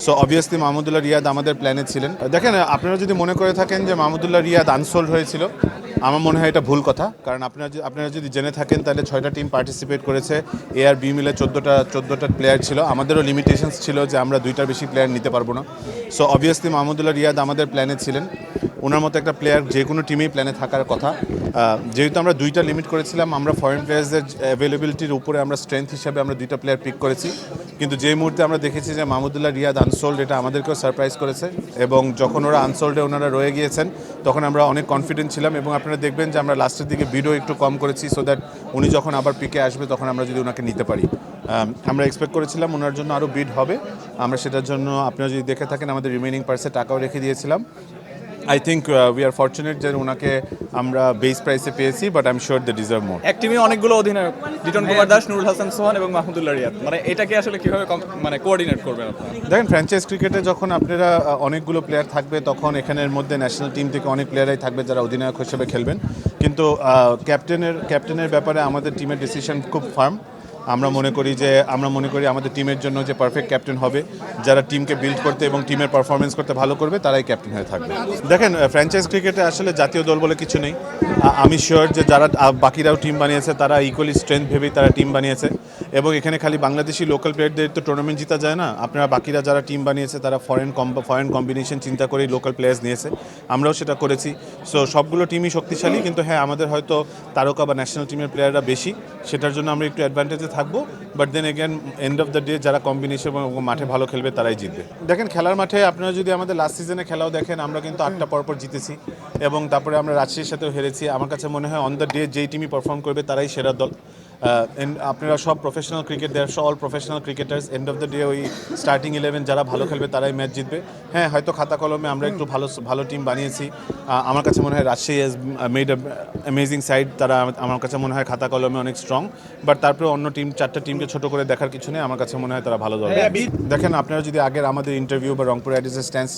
So obviously Mahmudullah Riyad আমাদের প্ল্যানে ছিলেন। দেখেন, আপনারা যদি মনে করে থাকেন যে মাহমুদুল্লাহ রিয়াদ আনসোল্ড হয়েছিল, আমার মনে হয় এটা ভুল কথা। কারণ আপনারা যদি জেনে থাকেন তাহলে 6টা টিম পার্টিসিপেট করেছে, এ আর বি মিলে 14টা প্লেয়ার ছিল। আমাদেরও লিমিটেশনস ছিল যে আমরা 2টার বেশি প্লেয়ার নিতে পারবো না। সো অবভিয়াসলি মাহমুদুল্লাহ রিয়াদ আমাদের প্ল্যানে ছিলেন। ওনার মতো একটা প্লেয়ার যে কোনো টিমেই প্ল্যানে থাকার কথা। যেহেতু আমরা 2টা লিমিট করেছিলাম, আমরা ফরেন প্লেয়ার্সদের অ্যাভেলেবিলিটির উপরে আমরা স্ট্রেংথ হিসাবে আমরা 2টা প্লেয়ার পিক করেছি। কিন্তু যে মুহূর্তে আমরা দেখেছি যে মাহমুদুল্লাহ রিয়াদ আনসোল্ড, এটা আমাদেরকেও সারপ্রাইজ করেছে। এবং যখন ওরা আনসোল্ডে ওনারা রয়ে গিয়েছেন, তখন আমরা অনেক কনফিডেন্ট ছিলাম। এবং আপনারা দেখবেন যে আমরা লাস্টের দিকে বিডও একটু কম করেছি, সো দ্যাট উনি যখন আবার পিকে আসবে তখন আমরা যদি ওনাকে নিতে পারি। আমরা এক্সপেক্ট করেছিলাম ওনার জন্য আরও বিড হবে। আমরা সেটার জন্য, আপনারা যদি দেখে থাকেন, আমাদের রিমেনিং পার্সে টাকাও রেখে দিয়েছিলাম। I think we are fortunate যে ওনাকে আমরা বেস প্রাইসে পেয়েছি, but I am sure they deserve more. এক টিমে অনেকগুলো অধিনায়ক, লিটন কুমার দাস, নুরুল হাসান সোহান এবং মাহমুদুল্লাহ রিয়াদ, মানে এটাকে আসলে কিভাবে কোঅর্ডিনেট করবেন আপনারা? দেখেন, ফ্র্যাঞ্চাইজ ক্রিকেটে যখন আপনারা অনেকগুলো প্লেয়ার থাকবে, তখন এখানের মধ্যে ন্যাশনাল টিম থেকে অনেক প্লেয়ারাই থাকবে যারা অধিনায়ক হিসেবে খেলবেন। কিন্তু ক্যাপ্টেনের ব্যাপারে আমাদের টিমের ডিসিশন খুব ফার্ম। আমরা মনে করি আমাদের টিমের জন্য যে পারফেক্ট ক্যাপ্টেন হবে, যারা টিমকে বিল্ড করতে এবং টিমের পারফরমেন্স করতে ভালো করবে, তারাই ক্যাপ্টেন হয়ে থাকবে। দেখেন, ফ্র্যাঞ্চাইজ ক্রিকেটে আসলে জাতীয় দল বলে কিছু নেই। আমি শিওর যে যারা বাকিরাও টিম বানিয়েছে, তারা ইকুয়ালি স্ট্রেংথ ভেবেই তারা টিম বানিয়েছে। এবং এখানে খালি বাংলাদেশি লোকাল প্লেয়ারদের তো টুর্নামেন্ট জিতা যায় না। আপনারা বাকিরা যারা টিম বানিয়েছে, তারা ফরেন কম্বিনেশন চিন্তা করেই লোকাল প্লেয়ার্স নিয়েছে। আমরাও সেটা করেছি। সো সবগুলো টিমই শক্তিশালী, কিন্তু হ্যাঁ, আমাদের হয়তো তারকা বা ন্যাশনাল টিমের প্লেয়াররা বেশি, সেটার জন্য আমরা একটু অ্যাডভান্টেজে থাকবো। But then again, end of the day যারা কম্বিনেশন এবং মাঠে ভালো খেলবে তারাই জিতবে। দেখেন, খেলার মাঠে আপনারা যদি আমাদের লাস্ট সিজনে খেলাও দেখেন, আমরা কিন্তু 8টা পরপর জিতেছি এবং তারপরে আমরা রাজশাহীর সাথেও হেরেছি। আমার কাছে মনে হয় অন দ্য ডে যেই টিমই পারফর্ম করবে তারাই সেরা দল। আপনারা সব professional cricket, they're all professional cricketers. End of the day ওই স্টার্টিং 11 যারা ভালো খেলবে তারাই ম্যাচ জিতবে। হ্যাঁ, হয়তো খাতা কলমে আমরা একটু ভালো টিম বানিয়েছি। আমার কাছে মনে হয় Rajshahi has made amazing side. তারা, আমার কাছে মনে হয় খাতা কলমে অনেক স্ট্রং। বাট তারপরে অন্য টিম 4টা টিমকে ছোট করে দেখার কিছু নেই। আমার কাছে মনে হয় তারা ভালো দল। দেখেন, আপনারা যদি আগের আমাদের ইন্টারভিউ বা রংপুর রাইডার্সের স্ট্যান্স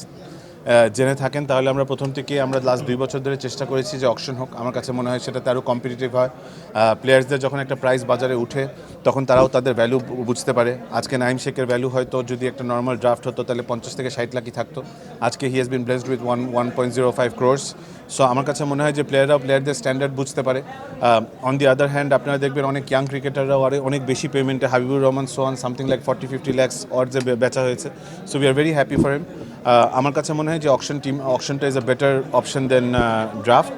জেনে থাকেন, তাহলে আমরা প্রথম থেকেই আমরা লাস্ট 2 বছর ধরে চেষ্টা করেছি যে অকশন হোক। আমার কাছে মনে হয় সেটাতে আরও কম্পিটিটিভ হয়। প্লেয়ার্সদের যখন একটা প্রাইস বাজারে উঠে, তখন তারাও তাদের ভ্যালু বুঝতে পারে। আজকে নাইম শেখের ভ্যালু হয়তো যদি একটা নর্মাল ড্রাফট হতো তাহলে 50 থেকে 60 লাখই থাকতো। আজকে he has been blessed with 1.05 crores। So আমার কাছে মনে হয় যে প্লেয়ারদের স্ট্যান্ডার্ড বুঝতে পারে। অন দি আদার হ্যান্ড, আপনারা দেখবেন অনেক ইয়াং ক্রিকেটাররাও অনেক বেশি পেমেন্টে, Habibur Rahman Sohan something like 40-50 lakhs or যে বেচা হয়েছে। So we are very happy for him. আমার কাছে মনে হয় যে অকশনটা is a better option than draft,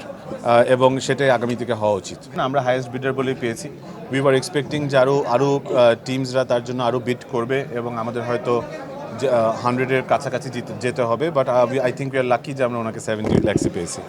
এবং সেটাই আগামী থেকে হওয়া উচিত। আমরা হাইয়েস্ট বিডার বলেই পেয়েছি। উই ওয়ার এক্সপেক্টিং যে আরও টিমসরা তার জন্য আরও বিড করবে এবং আমাদের হয়তো 100-এর কাছাকাছি যেতে হবে। But I think we R lucky যে আমরা ওনাকে 70 lakhs পেয়েছি।